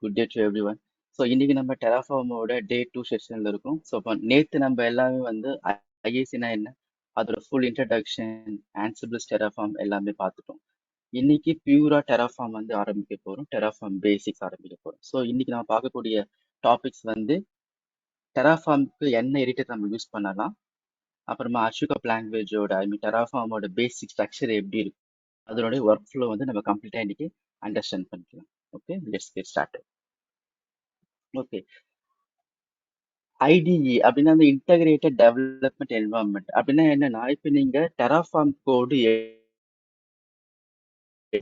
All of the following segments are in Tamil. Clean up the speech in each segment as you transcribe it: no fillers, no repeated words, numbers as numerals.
Good day to every one. So இன்னைக்கு நம்ம டெராஃபார்மோட டே 2 செஷன்ல இருக்கோம். ஸோ இப்போ நேற்று நம்ம எல்லாமே வந்து ஐஏசினா என்ன, அதோட ஃபுல் இன்ட்ரடக்ஷன், ஆன்சிபிள்ஸ் டெராஃபார்ம் எல்லாமே பார்த்துட்டோம். இன்னைக்கு பியூரா டெராஃபார்ம் வந்து ஆரம்பிக்க போறோம். டெராஃபார்ம் பேசிக்ஸ் ஆரம்பிக்க போறோம். ஸோ இன்னைக்கு நம்ம பார்க்கக்கூடிய டாபிக்ஸ் வந்து டெராஃபார்முக்கு என்ன எடிட்டர் நம்ம யூஸ் பண்ணலாம், அப்புறமா அஷுகப் லாங்குவேஜோட டெராஃபார்மோட பேசிக் ஸ்ட்ரக்சர் எப்படி இருக்கு, அதனுடைய ஒர்க் ஃப்ளோ வந்து நம்ம கம்ப்ளீட்டா இன்னைக்கு அண்டர்ஸ்டாண்ட் பண்ணிக்கலாம். Okay, let's get start. Okay, ITE அப்படின்னா அந்த இன்டகிரேட்டட் டெவலப்மெண்ட் என்வரான்மெண்ட் அப்படின்னா என்னன்னா, இப்போ நீங்க டெராஃபார்ம் கோடு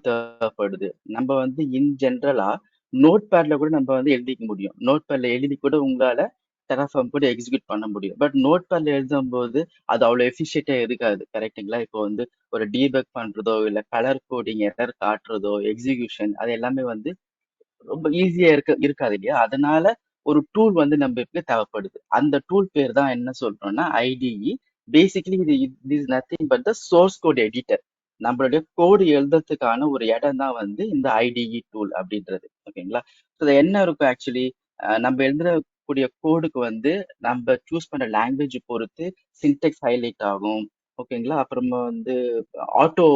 தேவைப்படுது. நம்ம வந்து இன் ஜென்ரலா நோட் பேட்ல கூட நம்ம வந்து எழுதிக்க முடியும். நோட் பேட்ல எழுதி கூட உங்களால டெராஃபார்ம் கூட எக்ஸிக்யூட் பண்ண முடியும். பட் நோட் பேட்ல எழுதும் போது அது அவ்வளோ எஃபிஷியண்டா இருக்காது. கரெக்ட்டுங்களா? இப்போ வந்து ஒரு டீபக் பண்றதோ இல்ல கலர் கோடிங் எரர் காட்டுறதோ எக்ஸிகியூஷன் அது எல்லாமே வந்து ரொம்ப ஈஸியா இருக்காது இல்லையா? அதனால ஒரு டூல் வந்து நம்மளுக்கு தேவைப்படுது. அந்த டூல் பேர் தான் என்ன சொல்றோம்னா ஐடிஇ. பேசிக்கலி இது is nothing but the source code editor. நம்மளுடைய கோடு எழுதுறதுக்கான ஒரு இடம் தான் வந்து இந்த ஐடிஇ டூல் அப்படின்றது. ஓகேங்களா? இது என்ன இருக்கும் ஆக்சுவலி, நம்ம எழுதக்கூடிய கோடுக்கு வந்து நம்ம சூஸ் பண்ண லாங்குவேஜ் பொறுத்து சின்டெக்ஸ் ஹைலைட் ஆகும். ஓகேங்களா? அப்புறமா வந்து ஆட்டோ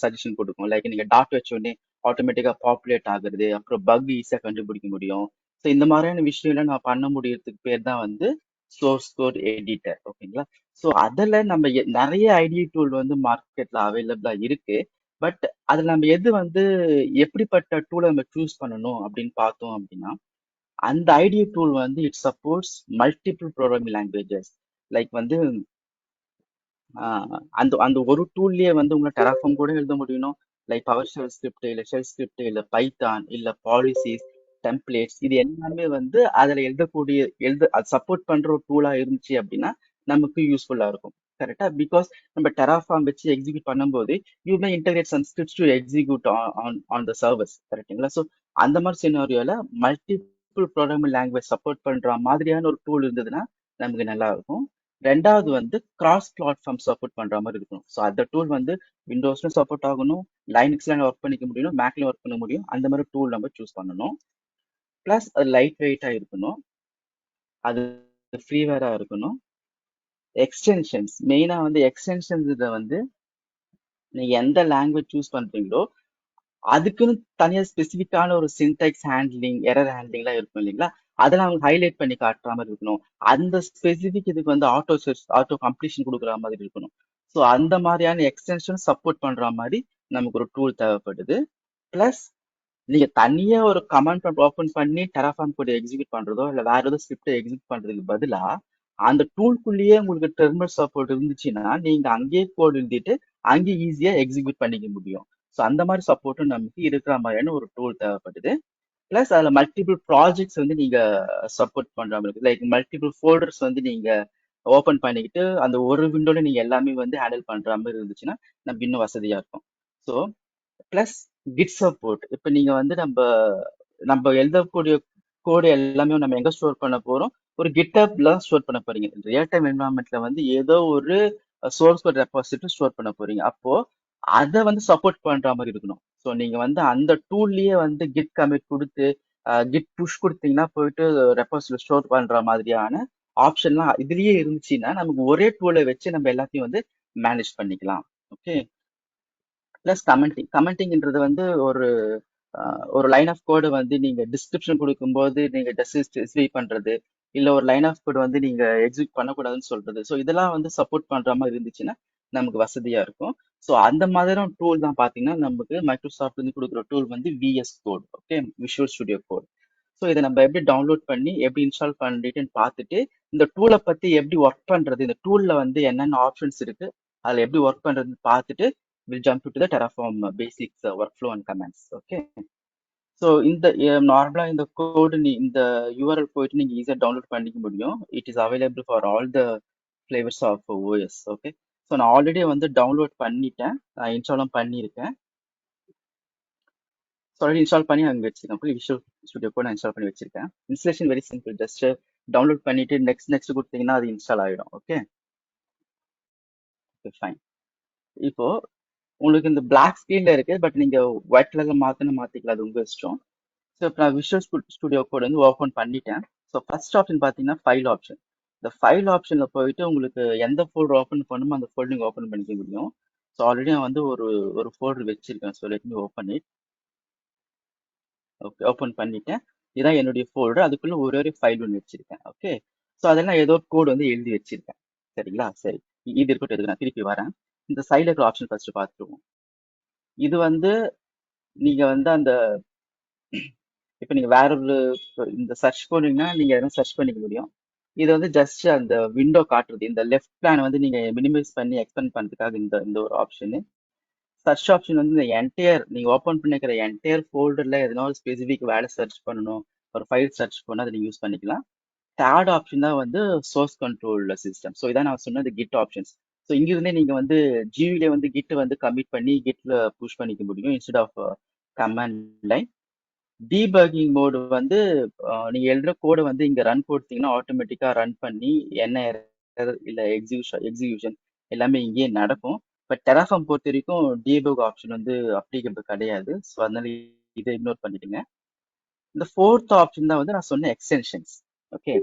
சஜஷன் கொடுக்கும். லைக் நீங்க டாட் வச்ச உடனே ஆட்டோமேட்டிக்கா பாப்புலேட் ஆகுறது, அப்புறம் பக் ஈஸியா கண்டுபிடிக்க முடியும். ஸோ இந்த மாதிரியான விஷயம்லாம் நான் பண்ண முடியறதுக்கு பேர் தான் வந்து சோர்ஸ் கோட் எடிட்டர். ஓகேங்களா? ஸோ அதில் நம்ம நிறைய ஐடி டூல் வந்து மார்க்கெட்ல அவைலபிளா இருக்கு. பட் அதில் நம்ம எது வந்து எப்படிப்பட்ட டூலை நம்ம சூஸ் பண்ணணும் அப்படின்னு பார்த்தோம் அப்படின்னா, அந்த ஐடி டூல் வந்து it supports multiple programming languages. Like வந்து அந்த அந்த ஒரு டூல்லயே வந்து உங்களை டெராஃபார்ம் கூட எழுத முடியணும். லைக் பவர் ஷெல் ஸ்கிரிப்ட் இல்ல ஷெல் ஸ்கிரிப்ட் இல்ல பைத்தான் இல்ல பாலிசிஸ் டெம்ப்ளேட்ஸ் இது எல்லாமே வந்து அதுல எழுத அது சப்போர்ட் பண்ற ஒரு டூலா இருந்துச்சு அப்படின்னா நமக்கு யூஸ்ஃபுல்லா இருக்கும். கரெக்டா? பிகாஸ் நம்ம டெராஃபார்ம் வச்சு எக்ஸிக்யூட் பண்ணும்போது you may integrate some scripts to execute on the servers. கரெக்டுங்களா? ஸோ அந்த மாதிரி சினாரியோல மல்டிபிள் ப்ரோக்ராமிங் லாங்குவேஜ் சப்போர்ட் பண்ற மாதிரியான ஒரு டூல் இருந்ததுன்னா நமக்கு நல்லா இருக்கும். ரெண்டாவது வந்து கிராஸ் பிளாட்ஃபார்ம் சப்போர்ட் பண்ற மாதிரி இருக்கணும். ஸோ அந்த டூல் வந்து விண்டோஸ்லும் சப்போர்ட் ஆகணும், லைனக்ஸ்ல ஒர்க் பண்ணிக்க முடியும், மேக்ல ஒர்க் பண்ண முடியும். அந்த மாதிரி டூல் நம்ம சூஸ் பண்ணணும். பிளஸ் அது லைட் வெயிட்டா இருக்கணும், அது ஃப்ரீவேரா இருக்கணும். எக்ஸ்டென்ஷன்ஸ் மெயினா வந்து எக்ஸ்டென்ஷன்ஸ் இதை வந்து நீங்க எந்த லாங்குவேஜ் சூஸ் பண்றீங்களோ அதுக்குன்னு தனியா ஸ்பெசிஃபிக்கான ஒரு சின்டெக்ஸ் ஹேண்ட்லிங் எரர் ஹேண்ட்லிங்லாம் இருக்கும் இல்லைங்களா? அதெல்லாம் அவங்க ஹைலைட் பண்ணி காட்டுற மாதிரி இருக்கணும். அந்த ஸ்பெசிஃபிக் இதுக்கு வந்து ஆட்டோ சர்ச் ஆட்டோ கம்ப்ளீஷன் கொடுக்குற மாதிரி இருக்கணும். ஸோ அந்த மாதிரியான எக்ஸ்டென்ஷன் சப்போர்ட் பண்ற மாதிரி நமக்கு ஒரு டூல் தேவைப்படுது. பிளஸ் நீங்க தனியா ஒரு கமாண்ட் ப்ராம்ப்ட் ஓபன் பண்ணி டெராஃபார்ம் கோட் எக்ஸிக்யூட் பண்றதோ இல்ல வேற ஏதோ ஸ்கிரிப்டை எக்ஸிக்யூட் பண்றதுக்கு பதிலா அந்த டூல்குள்ளேயே உங்களுக்கு டெர்மினல் சப்போர்ட் இருந்துச்சுன்னா நீங்க அங்கேயே கோட் எழுதிட்டு அங்கேயே ஈஸியா எக்ஸிக்யூட் பண்ணிக்க முடியும். ஸோ அந்த மாதிரி சப்போர்ட்டும் நமக்கு இருக்கிற மாதிரியான ஒரு டூல் தேவைப்படுது. பிளஸ் அதுல மல்டிபிள் ப்ராஜெக்ட்ஸ் வந்து நீங்க சப்போர்ட் பண்ற மாதிரி இருக்கு. லைக் மல்டிபிள் ஃபோல்டர்ஸ் வந்து நீங்க ஓபன் பண்ணிக்கிட்டு அந்த ஒரு விண்டோல நீங்க எல்லாமே வந்து ஹேண்டில் பண்ற மாதிரி இருந்துச்சுன்னா நமக்கு இன்னும் வசதியா இருக்கும். So plus git support. இப்போ நீங்க வந்து நம்ம நம்ம எழுதக்கூடிய கோடு எல்லாமே நம்ம எங்க ஸ்டோர் பண்ண போறோம், ஒரு கிட்டப்ல ஸ்டோர் பண்ண போறீங்க. ரியல் டைம் என்வரான்மெண்ட்ல வந்து ஏதோ ஒரு சோர்ஸ் கோட் ரெபாசிட்டரி ஸ்டோர் பண்ண போறீங்க. அப்போ அதை வந்து சப்போர்ட் பண்ற மாதிரி இருக்கணும். ஸோ நீங்க வந்து அந்த டூல்லயே வந்து கிட் கமிட் கொடுத்து கிட் புஷ் கொடுத்தீங்கன்னா போயிட்டு ரெபாசிட்டரி ஸ்டோர் பண்ற மாதிரியான ஆப்ஷன்லாம் இதுலயே இருந்துச்சுன்னா நமக்கு ஒரே டூலை வச்சு நம்ம எல்லாத்தையும் வந்து மேனேஜ் பண்ணிக்கலாம். ஓகே. பிளஸ் கமெண்டிங்ன்றது வந்து ஒரு லைன் ஆஃப் கோடு வந்து நீங்க டிஸ்கிரிப்ஷன் கொடுக்கும்போது நீங்க ஸ்பெசிஃபை பண்றது, இல்ல ஒரு லைன் ஆஃப் கோடு வந்து நீங்க எக்ஸிக்யூட் பண்ணக்கூடாதுன்னு சொல்றது. ஸோ இதெல்லாம் வந்து சப்போர்ட் பண்ற மாதிரி இருந்துச்சுன்னா நமக்கு வசதியா இருக்கும். ஸோ அந்த மாதிரியான டூல் தான் பாத்தீங்கன்னா நமக்கு மைக்ரோசாஃப்ட் வந்து கொடுக்குற டூல் வந்து VS Code. Okay, Visual Studio Code. So இதை நம்ம எப்படி டவுன்லோட் பண்ணி எப்படி இன்ஸ்டால் பண்ணிட்டுன்னு பார்த்துட்டு இந்த டூலை பத்தி எப்படி ஒர்க் பண்றது, இந்த டூல்ல வந்து என்னென்ன ஆப்ஷன்ஸ் இருக்கு, அதுல எப்படி ஒர்க் பண்றதுன்னு பார்த்துட்டு we'll jump to the Terraform basics workflow and commands. Okay. So இந்த நார்மலா இந்த கோடு இந்த யூஆர்எல் போயிட்டு நீங்க ஈஸியா டவுன்லோட் பண்ணிக்க முடியும். It is available for all the flavours of OS. Okay. So நான் ஆல்ரெடி வந்து டவுன்லோட் பண்ணிட்டேன், நான் இன்ஸ்டாலும் பண்ணியிருக்கேன். ஸோ ஆல்ரெடி இன்ஸ்டால் பண்ணி அங்கே வச்சிருக்கேன். விஷுவல் ஸ்டுடியோ கூட நான் இன்ஸ்டால் பண்ணி வச்சிருக்கேன். Installation very simple. Just download பண்ணிட்டு நெக்ஸ்ட் கொடுத்தீங்கன்னா அது இன்ஸ்டால் ஆகிடும். Okay, fine. இப்போ உங்களுக்கு இந்த பிளாக் ஸ்கிரீன்ல இருக்கு, பட் நீங்க ஒயிட் கலர்ல மாத்திக்கலாம், அது உங்க இஷ்டம். ஸோ இப்போ நான் விஷுவல் ஸ்டுடியோ கோட் வந்து ஓப்பன் பண்ணிட்டேன். ஸோ ஃபர்ஸ்ட் ஆப்ஷன் பார்த்தீங்கன்னா ஃபைல் ஆப்ஷன். இந்த ஃபைல் ஆப்ஷனில் போயிட்டு உங்களுக்கு எந்த ஃபோல்டர் ஓப்பன் பண்ணுமோ அந்த ஃபோல்டர் நீங்கள் ஓப்பன் பண்ணிக்க முடியும். ஸோ ஆல்ரெடி நான் வந்து ஒரு ஒரு ஃபோல்டர் வச்சிருக்கேன். So let me open it. Okay, open பண்ணிட்டேன். இதுதான் என்னுடைய ஃபோல்டர். அதுக்குள்ள ஒரு ஒரு ஃபைல் ஒன்று வச்சிருக்கேன். ஓகே, ஸோ அதெல்லாம் ஏதோ ஒரு கோட் வந்து எழுதி வச்சிருக்கேன். சரிங்களா? சரி, இது இருக்கட்டும். இதுக்கு நான் திருப்பி வரேன். இந்த சைடில் இருக்கிற ஆப்ஷன் ஃபர்ஸ்ட் பார்த்துருவோம். இது வந்து நீங்க வந்து அந்த இப்போ நீங்க வேற ஒரு இந்த சர்ச் போனீங்கன்னா நீங்க எதனா சர்ச் பண்ணிக்க முடியும். இது வந்து ஜஸ்ட் அந்த விண்டோ காட்டுறது. இந்த லெஃப்ட் பிளான் வந்து நீங்க மினிமைஸ் பண்ணி எக்ஸ்பெண்ட் பண்றதுக்காக இந்த இந்த ஒரு ஆப்ஷன். சர்ச் ஆப்ஷன் வந்து இந்த என்டையர் நீங்க ஓப்பன் பண்ணிக்கிற என்டையர் ஃபோல்டர்ல எதனா ஒரு ஸ்பெசிஃபிக் வேலை சர்ச் பண்ணணும், ஒரு ஃபைல் சர்ச் பண்ண அதை நீங்க யூஸ் பண்ணிக்கலாம். தேர்ட் ஆப்ஷன் தான் வந்து சோர்ஸ் கண்ட்ரோல் சிஸ்டம். ஸோ இதான் நான் சொன்னது கிட் ஆப்ஷன்ஸ். ஸோ இங்கிருந்தே நீங்க வந்து ஜிவில வந்து கிட் வந்து கமிட் பண்ணி கிட்ல புஷ் பண்ணிக்க முடியும் instead of command line. Debugging mode வந்து நீங்க எழுதுற கோடை வந்து இங்க ரன் கொடுத்தீங்கன்னா ஆட்டோமேட்டிக்கா ரன் பண்ணி என்ன error இல்ல எக்ஸிகியூஷன் எல்லாமே இங்கேயே நடக்கும். பட் டெராஃபார்ம் பொறுத்த வரைக்கும் டீபக் ஆப்ஷன் வந்து அப்ளிகபிள் கிடையாது. ஸோ அதனால இதை இக்னோர் பண்ணிடுங்க. இந்த ஃபோர்த் ஆப்ஷன் தான் வந்து நான் சொன்ன எக்ஸ்டென்ஷன்ஸ். ஓகே,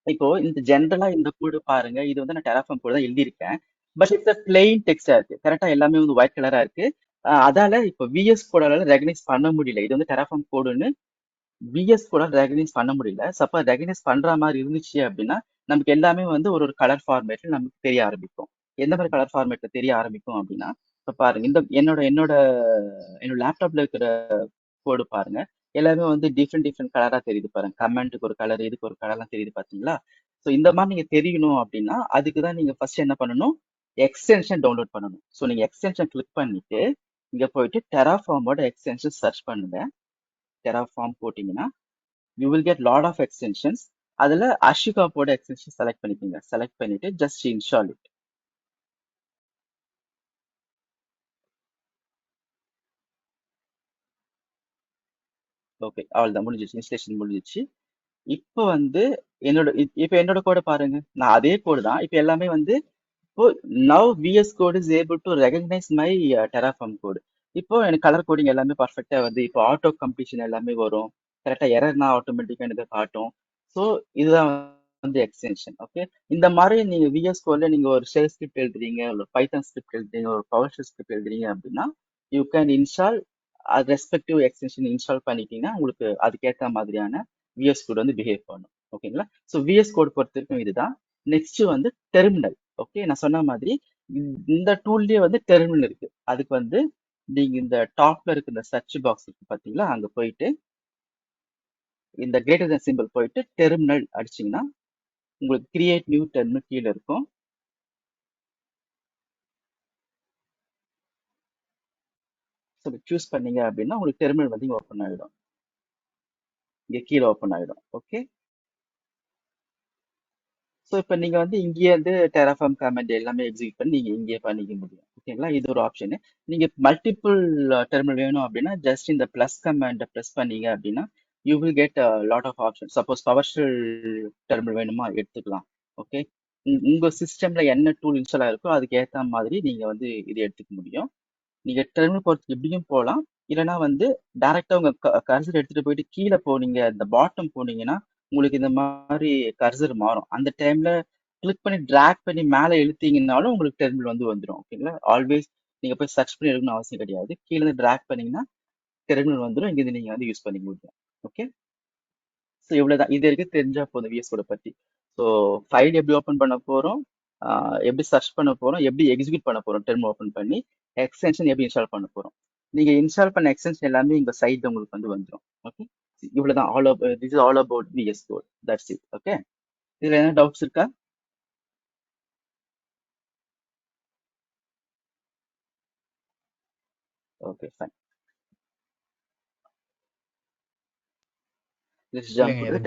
இப்போ இந்த ஜென்ரலா இந்த கோடு பாருங்க. இது வந்து நான் டெராஃபார்ம் கோடு தான் எழுதியிருக்கேன். பட் இட்ஸ் பிளெயின் டெக்ஸ்டா இருக்கு. கரெக்டா எல்லாமே வந்து ஒயிட் கலரா இருக்கு. அதால இப்போ விஎஸ் கோடால ரெகனைஸ் பண்ண முடியல. இது வந்து டெராஃபார்ம் கோடுன்னு விஎஸ் கூட ரெகனைஸ் பண்ண முடியல. சப்போஸ் ரெகனைஸ் பண்ற மாதிரி இருந்துச்சு அப்படின்னா நமக்கு எல்லாமே வந்து ஒரு ஒரு கலர் ஃபார்மேட்ல நமக்கு தெரிய ஆரம்பிக்கும். எந்த மாதிரி கலர் ஃபார்மேட்ல தெரிய ஆரம்பிக்கும் அப்படின்னா, இப்ப பாருங்க இந்த என்னோட என்னோட என்னோட லேப்டாப்ல இருக்கிற கோடு பாருங்க. எல்லாமே வந்து டிஃப்ரெண்ட் டிஃப்ரெண்ட் கலரா தெரியுது பாருங்க. கமெண்ட்டுக்கு ஒரு கலர், இதுக்கு ஒரு கலர்லாம் தெரியுது பாத்தீங்களா? ஸோ இந்த மாதிரி நீங்க தெரியணும் அப்படின்னா அதுக்கு தான் நீங்க ஃபர்ஸ்ட் என்ன பண்ணணும், எக்ஸ்டென்ஷன் டவுன்லோட் பண்ணணும். ஸோ நீங்க எக்ஸ்டென்ஷன் கிளிக் பண்ணிட்டு இங்க போயிட்டு டெராஃபார்மோட எக்ஸ்டென்ஷன் சர்ச் பண்ணுங்க. டெராஃபார்ம் போட்டீங்கன்னா you will get lot of extensions. அதுல அஷிகாப்போட எக்ஸ்டென்ஷன் செலக்ட் பண்ணிக்கோங்க. செலக்ட் பண்ணிட்டு ஜஸ்ட் இன்ஸ்டால் இட். ஓகே, அவ்வளவுதான், முடிஞ்சிச்சு. இன்ஸ்டலேஷன் முடிஞ்சிச்சு. இப்போ வந்து இப்போ என்னோட கோடை பாருங்க. நான் அதே கோடு தான். இப்போ எல்லாமே வந்து இப்போ now VS code is able to recognise my Terraform code. இப்போ எனக்கு கலர் கோடிங் எல்லாமே பர்ஃபெக்டா வருது. இப்போ ஆட்டோ கம்ப்ளீஷன் எல்லாமே வரும். கரெக்டா எரர்னா ஆட்டோமேட்டிக்கா எனக்கு காட்டும். ஸோ இதுதான் வந்து எக்ஸ்டென்ஷன். ஓகே, இந்த மாதிரி நீங்க விஎஸ் கோட்ல நீங்க ஒரு ஷெல் ஸ்கிரிப்ட் எழுதுறீங்க, ஒரு பைத்தன் ஸ்கிரிப்ட் எழுதுறீங்க, ஒரு பவர் ஷெல் ஸ்கிரிப்ட் எழுதுறீங்க அப்படின்னா யூ கேன் இன்ஸ்டால் அது ரெஸ்பெக்டிவ் எக்ஸ்டென்ஷன் இன்ஸ்டால் பண்ணிட்டீங்கன்னா உங்களுக்கு அதுக்கேற்ற மாதிரியான விஎஸ் கோட் வந்து பிஹேவ் பண்ணும். ஓகேங்களா? ஸோ விஎஸ் கோட் பொறுத்த வரைக்கும் இதுதான். நெக்ஸ்ட் வந்து டெர்மினல். ஓகே, நான் சொன்ன மாதிரி இந்த டூல்லயே வந்து டெர்மினல் இருக்கு. அதுக்கு வந்து நீங்க இந்த டாப்ல இருக்க இந்த சர்ச் பாக்ஸ் இருக்கு பாத்தீங்களா, அங்க போயிட்டு இந்த கிரேட்டர் than சிம்பிள் போயிட்டு டெர்மினல் அடிச்சீங்கன்னா உங்களுக்கு கிரியேட் நியூ டெர்மினல் கீழே இருக்கும். ஸோ சூஸ் பண்ணீங்க அப்படின்னா உங்களுக்கு டெர்மினல் வந்து இங்க ஓப்பன் ஆயிடும். இங்க கீழே ஓப்பன் ஆயிடும். ஓகே, ஸோ இப்போ நீங்க வந்து இங்கேயே வந்து டெராஃபார்ம் கமாண்ட் எல்லாமே எக்ஸிக்யூட் பண்ணி நீங்க இங்கேயே பண்ணிக்க முடியும். ஓகேங்களா? இது ஒரு ஆப்ஷன். நீங்க மல்டிபிள் டெர்மினல் வேணும் அப்படின்னா ஜஸ்ட் இந்த பிளஸ் கமாண்டை ப்ரெஸ் பண்ணீங்க அப்படின்னா you will get lot of option. Suppose PowerShell terminal வேணுமா எடுத்துக்கலாம். ஓகே, உங்க சிஸ்டம்ல என்ன டூல் இன்ஸ்டால் ஆயிருக்கோ அதுக்கு ஏற்ற மாதிரி நீங்க வந்து இது எடுத்துக்க முடியும். நீங்க டெர்மினல் போறதுக்கு இப்படியும் போகலாம். இல்லைன்னா வந்து டைரக்டா உங்க கர்சர் எடுத்துட்டு போயிட்டு கீழே போனீங்க, இந்த பாட்டம் போனீங்கன்னா உங்களுக்கு இந்த மாதிரி கர்சர் மாறும். அந்த டைம்ல கிளிக் பண்ணி டிராக் பண்ணி மேலே இழுத்தீங்கன்னாலும் உங்களுக்கு டெர்மினல் வந்து வந்துடும். ஓகேங்களா? ஆல்வேஸ் நீங்க போய் சர்ச் பண்ணி எடுக்கணும்னு அவசியம் கிடையாது. கீழே இருந்து டிராக் பண்ணீங்கன்னா டெர்மினல் வந்துடும். இங்கிருந்து நீங்க வந்து யூஸ் பண்ணிக்க முடியும். ஓகே, ஸோ இவ்வளவுதான். இது வரைக்கும் தெரிஞ்சா போதும் விஎஸ் கோட பத்தி. ஸோ ஃபைல் எப்படி ஓப்பன் பண்ண போறோம், எப்படி சர்ச் பண்ண போறோம், எப்படி எக்ஸிக்யூட் பண்ண போறோம் டெர்ம் ஓப்பன் பண்ணி, எக்ஸ்டென்ஷன் எப்படி இன்ஸ்டால் பண்ண போறோம். நீங்க இன்ஸ்டால் பண்ண எக்ஸ்டென்ஷன் எல்லாமே இந்த சைட்ல உங்களுக்கு வந்து வந்துடும். ஓகே, இவ்வளவுதான். This is all about VS Code. That's it. Okay, இதுல என்ன டவுட்ஸ் இருக்கா? Okay, fine. லெட்ஸ் ஜம்ப் இல்லைங்க டு எதுவும்